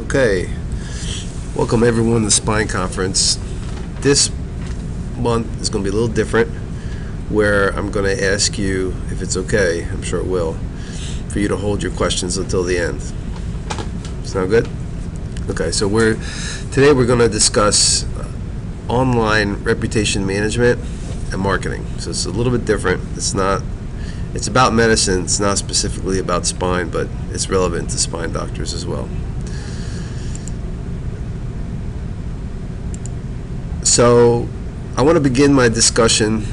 Okay, welcome everyone to the Spine Conference. This month is going to be a little different, where I'm going to ask you, if it's okay, I'm sure it will, for you to hold your questions until the end. Sound good? Okay, so today we're going to discuss online reputation management and marketing. So it's a little bit different. It's about medicine. It's not specifically about spine, but it's relevant to spine doctors as well. So I want to begin my discussion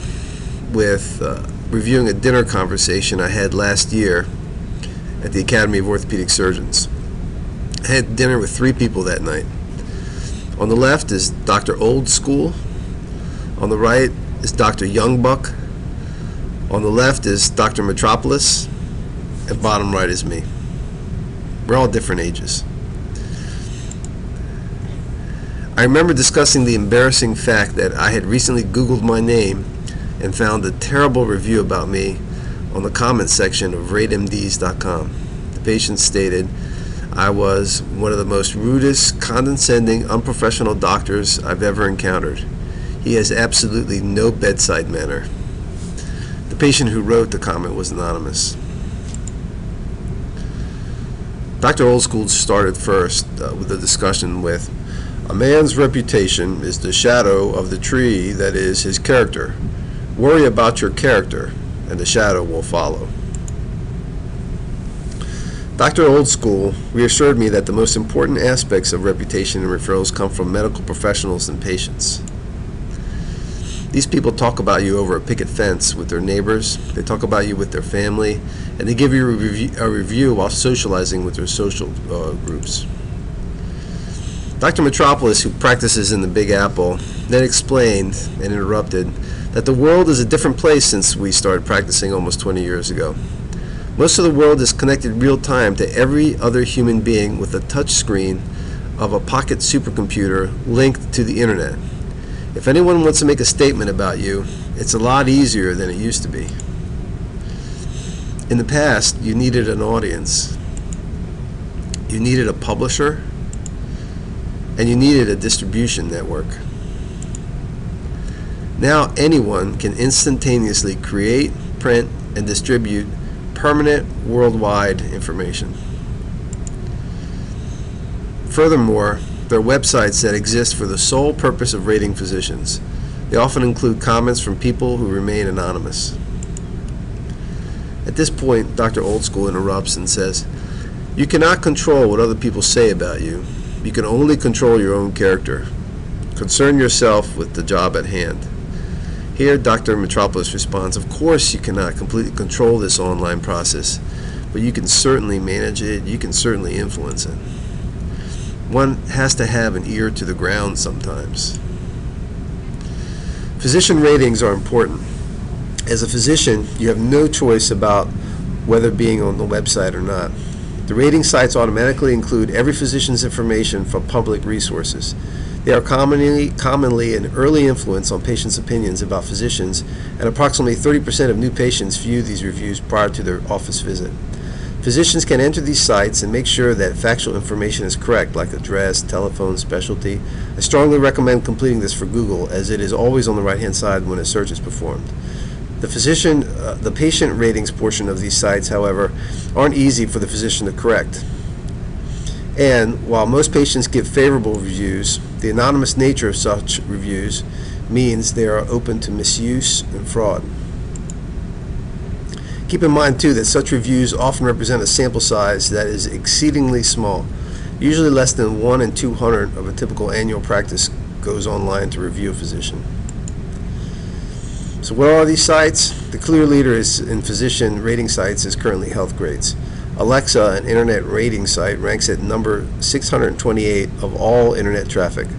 with reviewing a dinner conversation I had last year at the Academy of Orthopedic Surgeons. I had dinner with 3 people that night. On the left is Dr. Old School. On the right is Dr. Youngbuck. On the left is Dr. Metropolis. And bottom right is me. We're all different ages. I remember discussing the embarrassing fact that I had recently Googled my name and found a terrible review about me on the comments section of ratemds.com. The patient stated, "I was one of the most rudest, condescending, unprofessional doctors I've ever encountered. He has absolutely no bedside manner." The patient who wrote the comment was anonymous. Dr. Old School started first with a discussion with, "A man's reputation is the shadow of the tree that is his character. Worry about your character, and the shadow will follow." Dr. Old School reassured me that the most important aspects of reputation and referrals come from medical professionals and patients. These people talk about you over a picket fence with their neighbors, they talk about you with their family, and they give you a review while socializing with their social groups. Dr. Metropolis, who practices in the Big Apple, then explained and interrupted that the world is a different place since we started practicing almost 20 years ago. Most of the world is connected real time to every other human being with a touch screen of a pocket supercomputer linked to the internet. If anyone wants to make a statement about you, it's a lot easier than it used to be. In the past, you needed an audience, you needed a publisher, and you needed a distribution network. Now anyone can instantaneously create, print, and distribute permanent worldwide information. Furthermore, there are websites that exist for the sole purpose of rating physicians. They often include comments from people who remain anonymous. At this point, Dr. Old School interrupts and says, "You cannot control what other people say about you. You can only control your own character. Concern yourself with the job at hand." Here, Dr. Metropolis responds, "Of course you cannot completely control this online process, but you can certainly manage it, you can certainly influence it. One has to have an ear to the ground sometimes." Physician ratings are important. As a physician, you have no choice about whether being on the website or not. The rating sites automatically include every physician's information from public resources. They are commonly an early influence on patients' opinions about physicians, and approximately 30% of new patients view these reviews prior to their office visit. Physicians can enter these sites and make sure that factual information is correct, like address, telephone, specialty. I strongly recommend completing this for Google, as it is always on the right-hand side when a search is performed. The patient ratings portion of these sites, however, aren't easy for the physician to correct. And while most patients give favorable reviews, the anonymous nature of such reviews means they are open to misuse and fraud. Keep in mind, too, that such reviews often represent a sample size that is exceedingly small. Usually less than 1 in 200 of a typical annual practice goes online to review a physician. So what are these sites? The clear leader in physician rating sites is currently Healthgrades. Alexa, an internet rating site, ranks at number 628 of all internet traffic.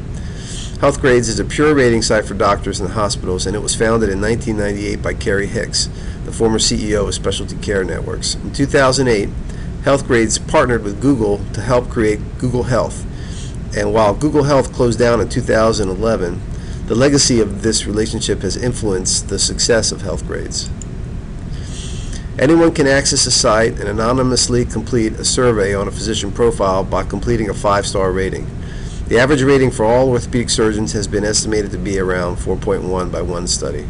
Healthgrades is a pure rating site for doctors and hospitals, and it was founded in 1998 by Kerry Hicks, the former CEO of Specialty Care Networks. In 2008, Healthgrades partnered with Google to help create Google Health. And while Google Health closed down in 2011, the legacy of this relationship has influenced the success of Healthgrades. Anyone can access the site and anonymously complete a survey on a physician profile by completing a 5-star rating. The average rating for all orthopedic surgeons has been estimated to be around 4.1 by one study.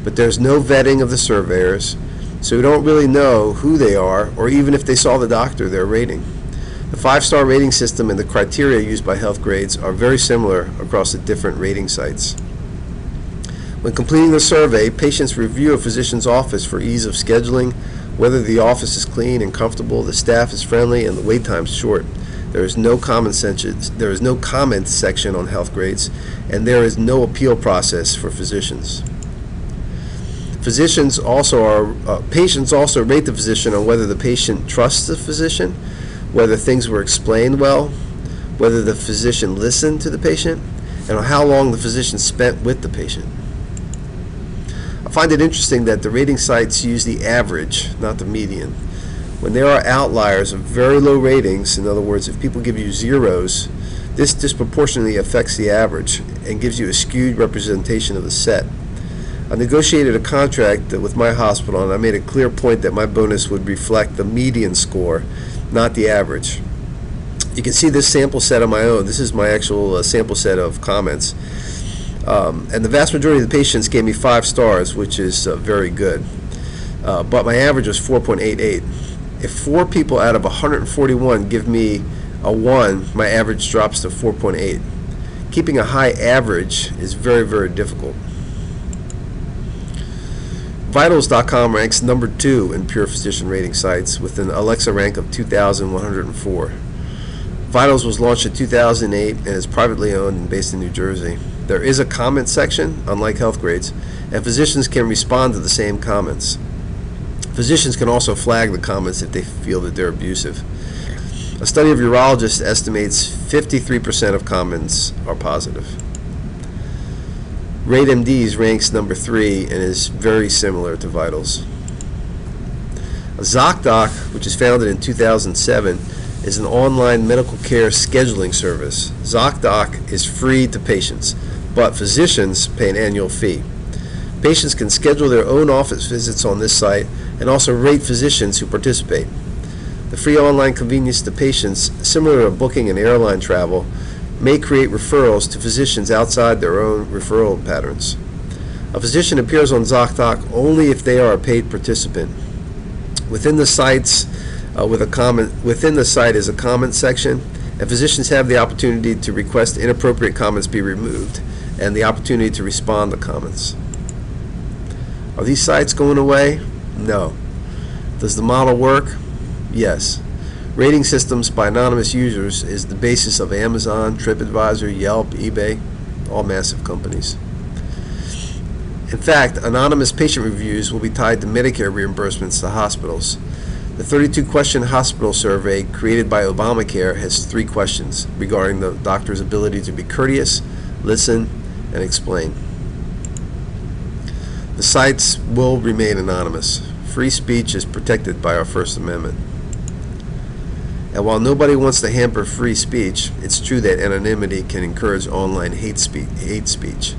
But there's no vetting of the surveyors, so we don't really know who they are or even if they saw the doctor they're rating. The 5-star rating system and the criteria used by Healthgrades are very similar across the different rating sites. When completing the survey, patients review a physician's office for ease of scheduling, whether the office is clean and comfortable, the staff is friendly, and the wait time is short. There is no comment section on Healthgrades, and there is no appeal process for physicians. Patients also rate the physician on whether the patient trusts the physician, whether things were explained well, whether the physician listened to the patient, and on how long the physician spent with the patient. I find it interesting that the rating sites use the average, not the median. When there are outliers of very low ratings, in other words, if people give you zeros, this disproportionately affects the average and gives you a skewed representation of the set. I negotiated a contract with my hospital, and I made a clear point that my bonus would reflect the median score, not the average. You can see this sample set on my own. This is my actual sample set of comments. And the vast majority of the patients gave me 5 stars, which is very good. But my average was 4.88. If 4 people out of 141 give me a 1, my average drops to 4.8. Keeping a high average is very, very difficult. Vitals.com ranks number 2 in pure physician rating sites with an Alexa rank of 2,104. Vitals was launched in 2008 and is privately owned and based in New Jersey. There is a comment section, unlike Healthgrades, and physicians can respond to the same comments. Physicians can also flag the comments if they feel that they're abusive. A study of urologists estimates 53% of comments are positive. RateMD's ranks number 3 and is very similar to Vitals. Zocdoc, which is founded in 2007, is an online medical care scheduling service. Zocdoc is free to patients, but physicians pay an annual fee. Patients can schedule their own office visits on this site and also rate physicians who participate. The free online convenience to patients, similar to booking and airline travel, may create referrals to physicians outside their own referral patterns. A physician appears on Zocdoc only if they are a paid participant. Within the site is a comment section, and physicians have the opportunity to request inappropriate comments be removed and the opportunity to respond to comments. Are these sites going away? No. Does the model work? Yes. Rating systems by anonymous users is the basis of Amazon, TripAdvisor, Yelp, eBay, all massive companies. In fact, anonymous patient reviews will be tied to Medicare reimbursements to hospitals. The 32-question hospital survey created by Obamacare has 3 questions regarding the doctor's ability to be courteous, listen, and explain. The sites will remain anonymous. Free speech is protected by our First Amendment. And while nobody wants to hamper free speech, it's true that anonymity can encourage online hate speech.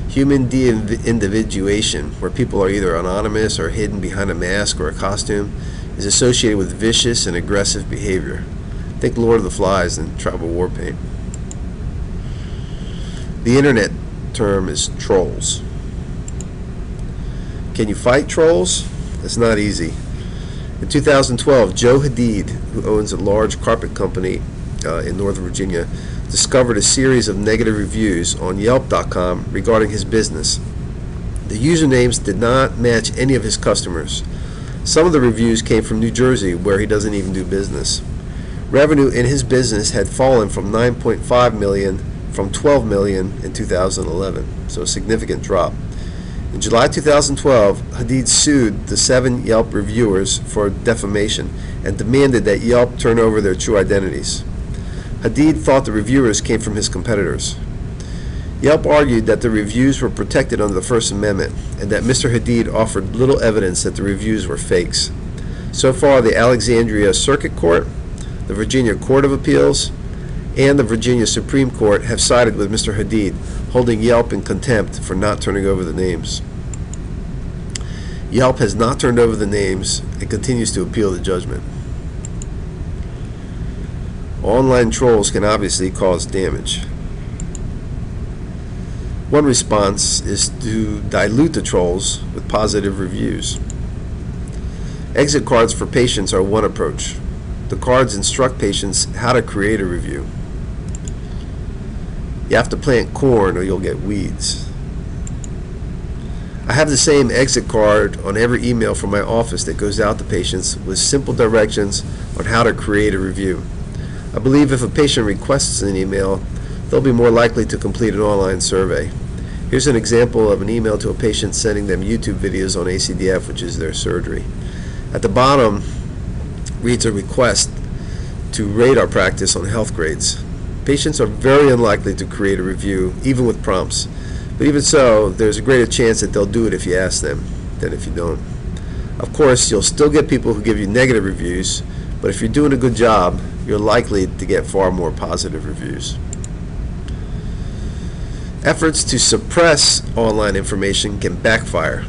Human de-individuation, where people are either anonymous or hidden behind a mask or a costume, is associated with vicious and aggressive behavior. Think Lord of the Flies and Tribal War Paint. The internet term is trolls. Can you fight trolls? It's not easy. In 2012, Joe Hadid, who owns a large carpet company in Northern Virginia, discovered a series of negative reviews on Yelp.com regarding his business. The usernames did not match any of his customers. Some of the reviews came from New Jersey, where he doesn't even do business. Revenue in his business had fallen from $9.5 million from $12 million in 2011, so a significant drop. In July 2012, Hadid sued the 7 Yelp reviewers for defamation and demanded that Yelp turn over their true identities. Hadid thought the reviewers came from his competitors. Yelp argued that the reviews were protected under the First Amendment and that Mr. Hadid offered little evidence that the reviews were fakes. So far, the Alexandria Circuit Court, the Virginia Court of Appeals, and the Virginia Supreme Court have sided with Mr. Hadid, holding Yelp in contempt for not turning over the names. Yelp has not turned over the names and continues to appeal the judgment. Online trolls can obviously cause damage. One response is to dilute the trolls with positive reviews. Exit cards for patients are one approach. The cards instruct patients how to create a review. You have to plant corn or you'll get weeds. I have the same exit card on every email from my office that goes out to patients with simple directions on how to create a review. I believe if a patient requests an email, they'll be more likely to complete an online survey. Here's an example of an email to a patient sending them YouTube videos on ACDF, which is their surgery. At the bottom reads a request to rate our practice on health grades. Patients are very unlikely to create a review, even with prompts. But even so, there's a greater chance that they'll do it if you ask them than if you don't. Of course, you'll still get people who give you negative reviews, but if you're doing a good job, you're likely to get far more positive reviews. Efforts to suppress online information can backfire.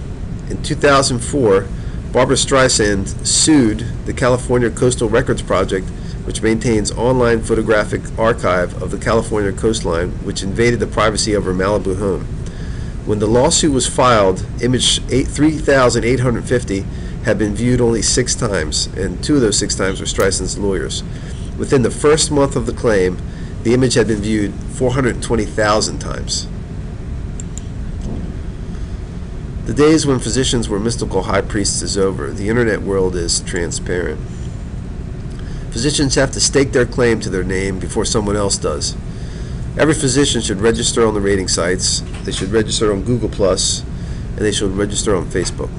In 2004, Barbara Streisand sued the California Coastal Records Project, which maintains online photographic archive of the California coastline, which invaded the privacy of her Malibu home. When the lawsuit was filed, image 3,850 had been viewed only 6 times, and 2 of those 6 times were Streisand's lawyers. Within the first month of the claim, the image had been viewed 420,000 times. The days when physicians were mystical high priests is over. The internet world is transparent. Physicians have to stake their claim to their name before someone else does. Every physician should register on the rating sites, they should register on Google+, and they should register on Facebook.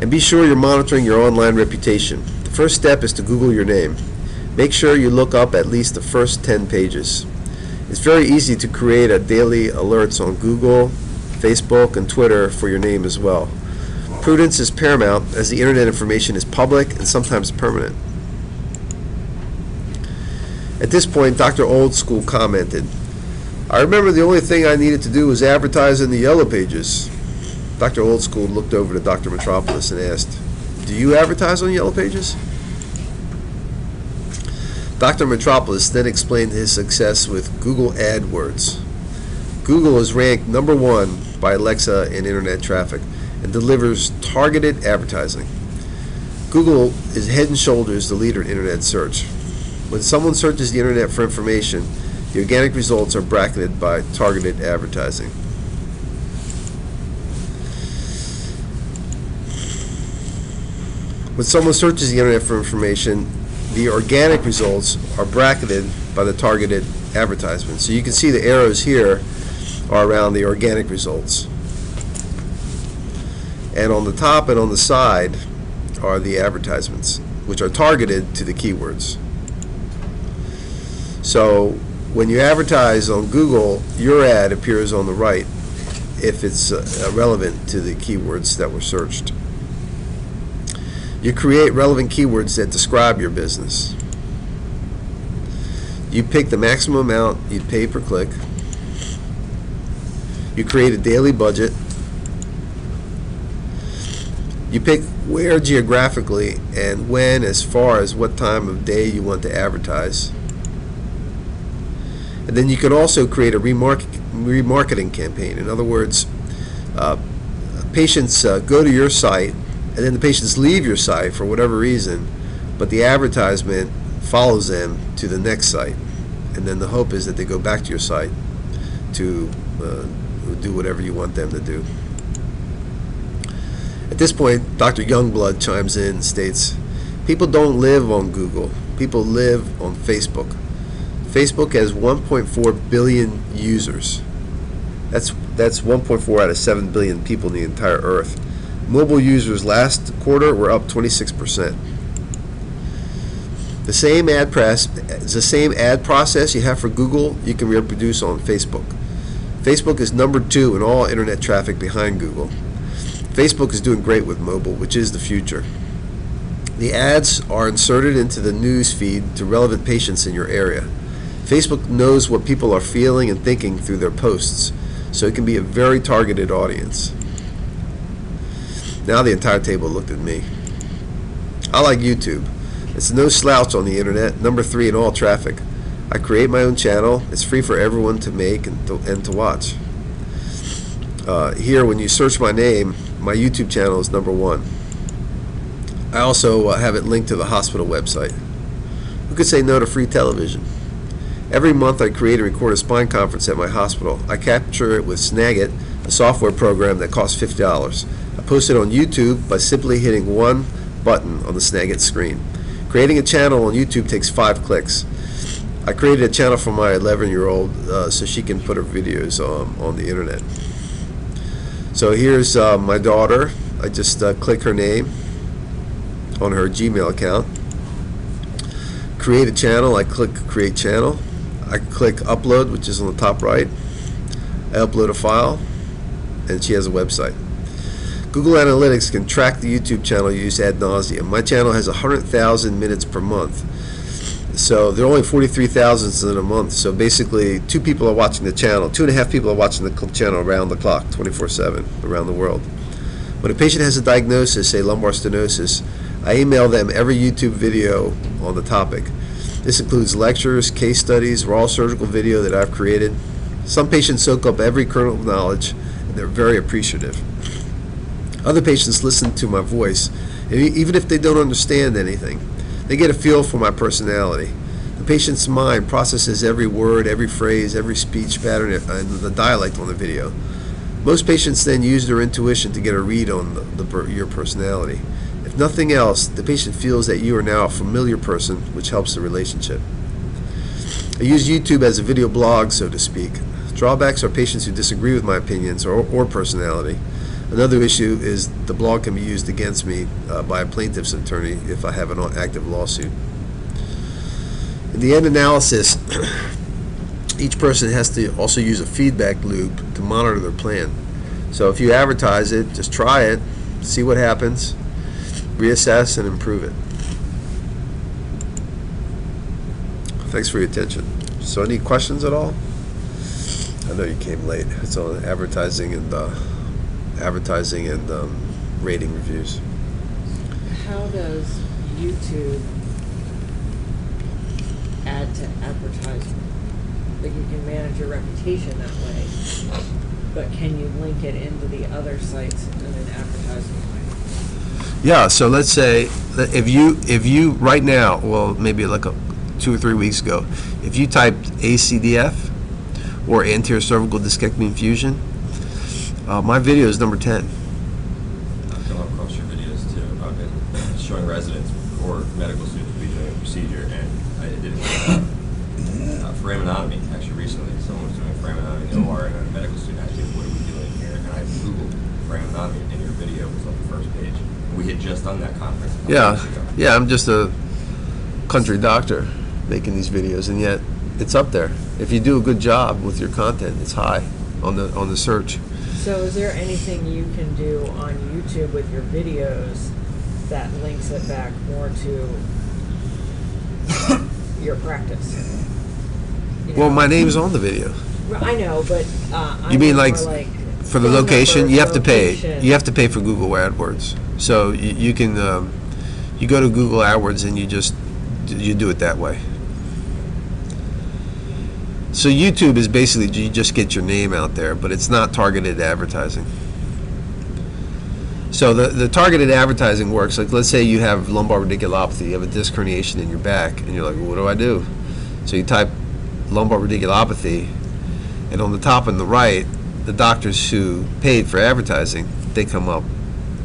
And be sure you're monitoring your online reputation. The first step is to Google your name. Make sure you look up at least the first 10 pages. It's very easy to create a daily alerts on Google, Facebook, and Twitter for your name as well. Prudence is paramount, as the internet information is public and sometimes permanent. At this point, Dr. Old School commented, "I remember the only thing I needed to do was advertise in the yellow pages." Dr. Old School looked over to Dr. Metropolis and asked, "Do you advertise on yellow pages?" Dr. Metropolis then explained his success with Google AdWords. Google is ranked #1 by Alexa in internet traffic and delivers targeted advertising. Google is head and shoulders the leader in internet search. When someone searches the internet for information, the organic results are bracketed by targeted advertising. When someone searches the internet for information, the organic results are bracketed by the targeted advertisements. So you can see the arrows here are around the organic results. And on the top and on the side are the advertisements, which are targeted to the keywords. So when you advertise on Google, your ad appears on the right if it's relevant to the keywords that were searched. You create relevant keywords that describe your business. You pick the maximum amount you'd pay per click. You create a daily budget. You pick where geographically and when, as far as what time of day you want to advertise. And then you can also create a remarketing campaign. In other words, patients go to your site, and then the patients leave your site for whatever reason, but the advertisement follows them to the next site. And then the hope is that they go back to your site to do whatever you want them to do. At this point, Dr. Youngblood chimes in and states, "People don't live on Google. People live on Facebook. Facebook has 1.4 billion users. That's 1.4 out of 7 billion people in the entire earth. Mobile users last quarter were up 26%. The same ad process you have for Google, you can reproduce on Facebook. Facebook is #2 in all internet traffic behind Google. Facebook is doing great with mobile, which is the future. The ads are inserted into the news feed to relevant patients in your area. Facebook knows what people are feeling and thinking through their posts, so it can be a very targeted audience. Now the entire table looked at me. I like YouTube. It's no slouch on the internet, number 3 in all traffic. I create my own channel. It's free for everyone to make and to watch. Here, when you search my name, my YouTube channel is number 1. I also have it linked to the hospital website. Who could say no to free television? Every month I create and record a spine conference at my hospital. I capture it with Snagit, a software program that costs $50. I post it on YouTube by simply hitting one button on the Snagit screen. Creating a channel on YouTube takes 5 clicks. I created a channel for my 11-year-old so she can put her videos on the internet. So here's my daughter. I just click her name on her Gmail account. Create a channel. I click Create Channel. I click Upload, which is on the top right. I upload a file, and she has a website. Google Analytics can track the YouTube channel you use ad nauseum. My channel has 100,000 minutes per month. So there are only 43,000 in a month. So basically, 2 people are watching the channel. 2.5 people are watching the channel around the clock, 24/7, around the world. When a patient has a diagnosis, say lumbar stenosis, I email them every YouTube video on the topic. This includes lectures, case studies, raw surgical video that I've created. Some patients soak up every kernel of knowledge, and they're very appreciative. Other patients listen to my voice, and even if they don't understand anything, they get a feel for my personality. The patient's mind processes every word, every phrase, every speech pattern, and the dialect on the video. Most patients then use their intuition to get a read on your personality. If nothing else, the patient feels that you are now a familiar person, which helps the relationship. I use YouTube as a video blog, so to speak. Drawbacks are patients who disagree with my opinions or personality. Another issue is the blog can be used against me by a plaintiff's attorney if I have an active lawsuit. In the end analysis, each person has to also use a feedback loop to monitor their plan. So if you advertise it, just try it, see what happens, reassess, and improve it. Thanks for your attention. So any questions at all? I know you came late. It's on advertising and rating reviews. How does YouTube add to advertisement? Like, you can manage your reputation that way, but can you link it into the other sites in an advertising way? Yeah, so let's say that if you right now, well, maybe like 2 or 3 weeks ago, if you typed ACDF or anterior cervical discectomy infusion, my video is number 10. I've come across your videos too. I've been showing residents or medical students to be doing a procedure, and I did it frame anatomy actually recently. Someone was doing frame anatomy in the OR, and a medical student asked me, "What are we doing here?" And I Googled frame anatomy, and your video was on the first page. We had just done that conference a couple weeks ago. Yeah, I'm just a country doctor making these videos, and yet it's up there. If you do a good job with your content, it's high on the search. So is there anything you can do on YouTube with your videos that links it back more to your practice? You know? Well, my name's on the video. I know, but You mean like for the phone location? number, You have to pay. location. You have to pay for Google AdWords. So you can you go to Google AdWords and you do it that way. So YouTube is basically you just get your name out there, but it's not targeted advertising. So the targeted advertising works like, let's say you have lumbar radiculopathy, you have a disc herniation in your back, and you're like, well, what do I do? So you type lumbar radiculopathy, and on the top and the right, the doctors who paid for advertising, they come up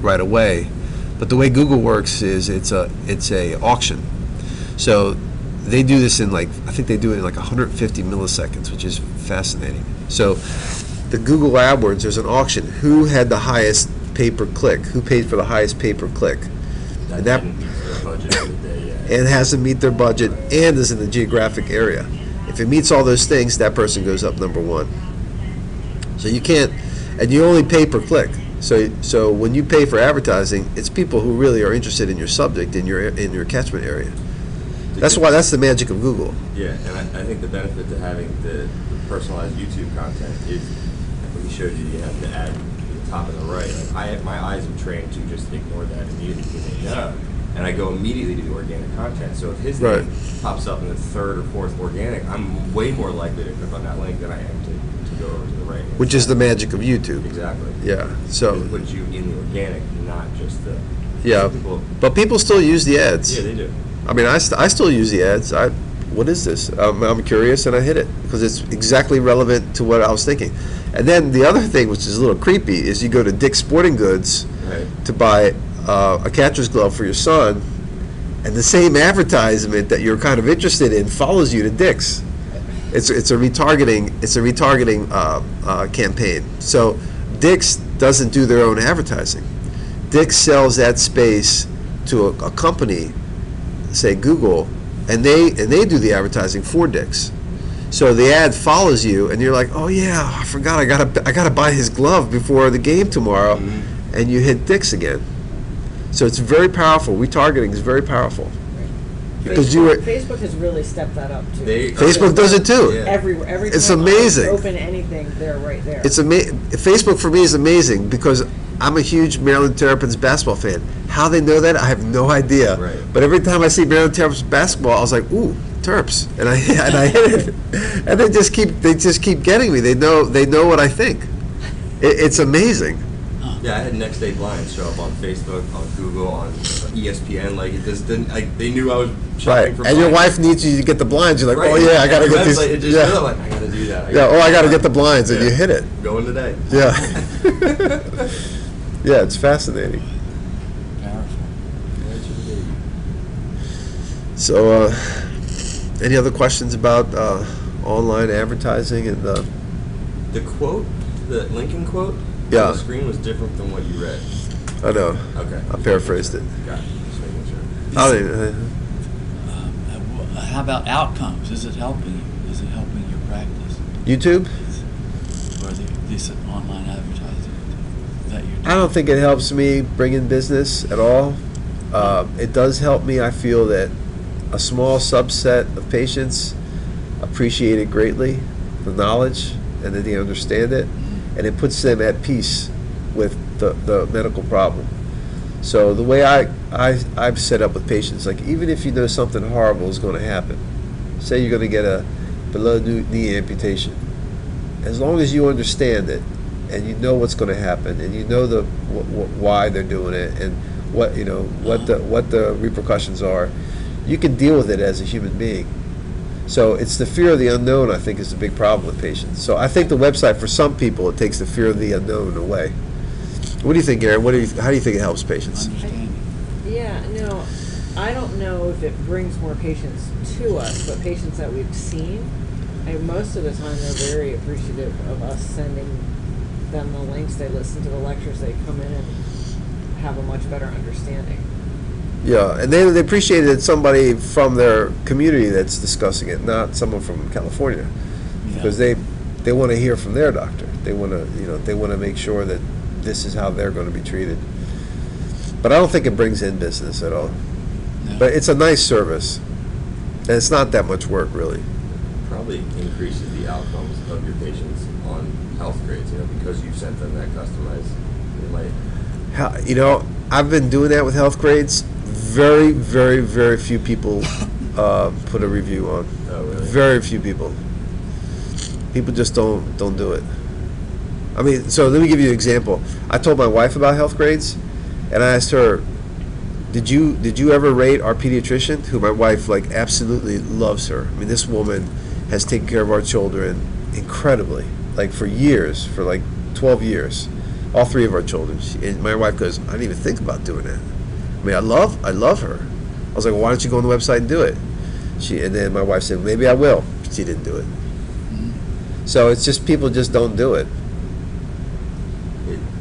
right away. But the way Google works is it's a auction. So they do this in like, I think they do it in like 150 milliseconds, which is fascinating. So the Google AdWords, there's an auction. Who had the highest pay-per-click? Who paid for the highest pay-per-click? That didn't meet their budget for the day yet. And hasn't meet their budget and is in the geographic area. If it meets all those things, that person goes up number 1. So you can't, and you only pay per click. So when you pay for advertising, it's people who really are interested in your subject in your catchment area. That's the magic of Google. Yeah, and I think the benefit to having the personalized YouTube content is, like he showed you, you have to add the top of the right. Like my eyes have trained to just ignore that immediately because they know. And I go immediately to the organic content. So if his name pops up in the third or fourth organic, I'm way more likely to click on that link than I am to go over to the right. Which is the magic of YouTube. Exactly. Yeah. So it puts you in the organic, not just the. Yeah. But people still use the ads. Yeah, they do. I mean, I still use the ads. What is this? I'm curious, and I hit it because it's exactly relevant to what I was thinking. And then the other thing, which is a little creepy, is you go to Dick's Sporting Goods to buy a catcher's glove for your son, and the same advertisement that you're kind of interested in follows you to Dick's. It's a retargeting campaign. So Dick's doesn't do their own advertising. Dick's sells that space to a company, say Google, and they do the advertising for Dick's. So the ad follows you, and you're like, oh yeah, I forgot I gotta buy his glove before the game tomorrow, and you hit Dick's again. So it's very powerful. Retargeting is very powerful. Because Facebook has really stepped that up too. Facebook does it too. Yeah. Every it's time amazing. I open anything, they're right there. It's Facebook for me is amazing because I'm a huge Maryland Terrapins basketball fan. How they know that, I have no idea. Right. But every time I see Maryland Terrapins basketball, I was like, ooh, Terps, and I hit it, and they just keep getting me. They know what I think. It's amazing. Yeah, I had next day blinds show up on Facebook, on Google, on ESPN. Like it just didn't. Like they knew I was shopping for. And your wife needs you to get the blinds. You're like, right. oh yeah, I gotta get these. It just showed up, like I gotta do that. I gotta get the blinds, and you hit it. Going today. Yeah. Yeah, it's fascinating. So, any other questions about online advertising and the quote, the Lincoln quote? Yeah. On the screen was different than what you read. I know. Okay. I paraphrased it. Got it. Just making sure. How about outcomes? Is it helping you? Is it helping your practice? YouTube? Or this online advertising that you're doing? I don't think it helps me bring in business at all. It does help me. I feel that a small subset of patients appreciate it greatly, the knowledge, and that they understand it, and it puts them at peace with the medical problem. So the way I've set up with patients, like even if you know something horrible is going to happen, say you're going to get a below knee amputation, as long as you understand it and you know what's going to happen and you know why they're doing it and what the repercussions are, you can deal with it as a human being. So it's the fear of the unknown, I think, is the big problem with patients. So I think the website, for some people, it takes the fear of the unknown away. What do you think, Aaron? How do you think it helps patients? No, I don't know if it brings more patients to us, but patients that we've seen, most of the time they're very appreciative of us sending them the links. They listen to the lectures, they come in and have a much better understanding. Yeah, and they appreciate it, somebody from their community that's discussing it, not someone from California, because they want to hear from their doctor. They want to make sure that this is how they're going to be treated. But I don't think it brings in business at all. No. But it's a nice service, and it's not that much work really. Probably increases the outcomes of your patients on health grades, because you've sent them that customized. It might. I've been doing that with health grades. Very, very, very few people put a review on. Oh, really? Very few people. People just don't do it. I mean, so let me give you an example. I told my wife about health grades, and I asked her, "Did you ever rate our pediatrician?" Who my wife absolutely loves her. I mean, this woman has taken care of our children incredibly, for years, for 12 years, all three of our children. And my wife goes, "I didn't even think about doing that." I mean, I love her. I was like, well, why don't you go on the website and do it? And then my wife said, maybe I will. She didn't do it. So it's just people just don't do it.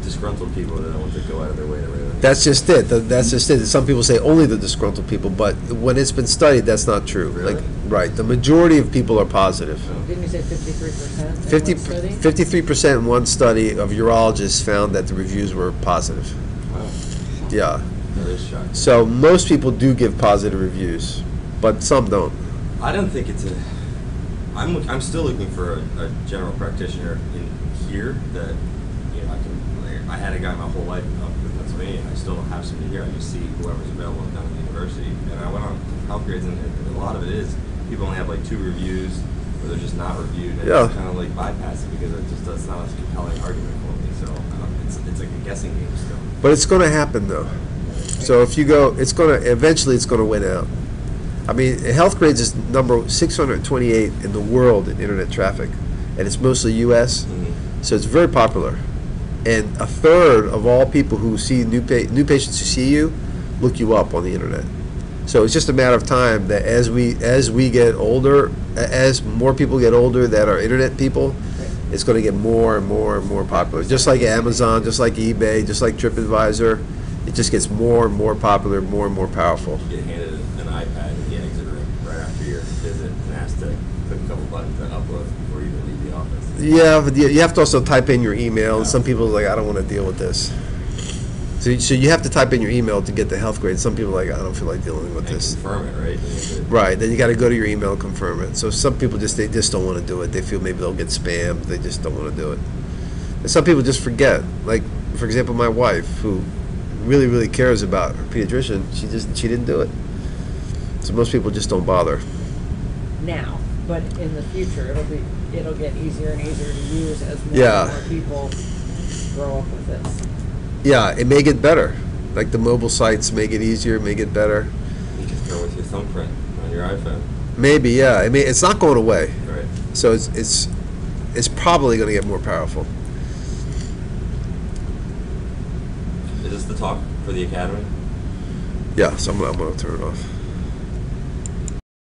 Disgruntled people that don't want to go out of their way to rate. That's just it. That's just it. Some people say only the disgruntled people, but when it's been studied, that's not true. Really? Right. The majority of people are positive. Didn't you say 53% in 53% in one study of urologists found that the reviews were positive. Wow. Yeah. That is shocking. So most people do give positive reviews, but some don't. I don't think it's I'm still looking for a general practitioner in here that I can I had a guy my whole life up in Pennsylvania. I still have somebody here. I just see whoever's available down at the university. And I went on health grades, and a lot of it is people only have like 2 reviews, or they're just not reviewed. And it's kind of like bypass it because that's not a compelling argument for me. So it's like a guessing game still. But it's going to happen though. So if you go, eventually it's going to win out. I mean, health grades is number 628 in the world in internet traffic, and it's mostly U.S. Mm-hmm. So it's very popular. And a third of all people who see new patients who see you look you up on the internet. So it's just a matter of time that as we get older, as more people get older that are internet people, it's going to get more and more and more popular. Just like Amazon, just like eBay, just like TripAdvisor, it just gets more and more popular, more and more powerful. You get handed an iPad in the exit room right after your visit and asked to click a couple buttons and upload before you even leave the office. Yeah, but you have to also type in your email. Some people are like, I don't want to deal with this. So you have to type in your email to get the health grade. Some people are like, I don't feel like dealing with And this. confirm it, right? Right, then you got to go to your email and confirm it. So some people they just don't want to do it. They feel maybe they'll get spammed. They just don't want to do it. And some people just forget. Like, for example, my wife, who really, really cares about her pediatrician, she didn't do it. So most people just don't bother. Now, but in the future, it'll get easier and easier to use as more Yeah. and more people grow up with this. Yeah, it may get better. Like the mobile sites may get easier, may get better. You just go with your thumbprint on your iPhone. Maybe, yeah. I mean, it's not going away. Right. So it's probably going to get more powerful. Is this the talk for the academy? Yeah, so I'm going to turn it off.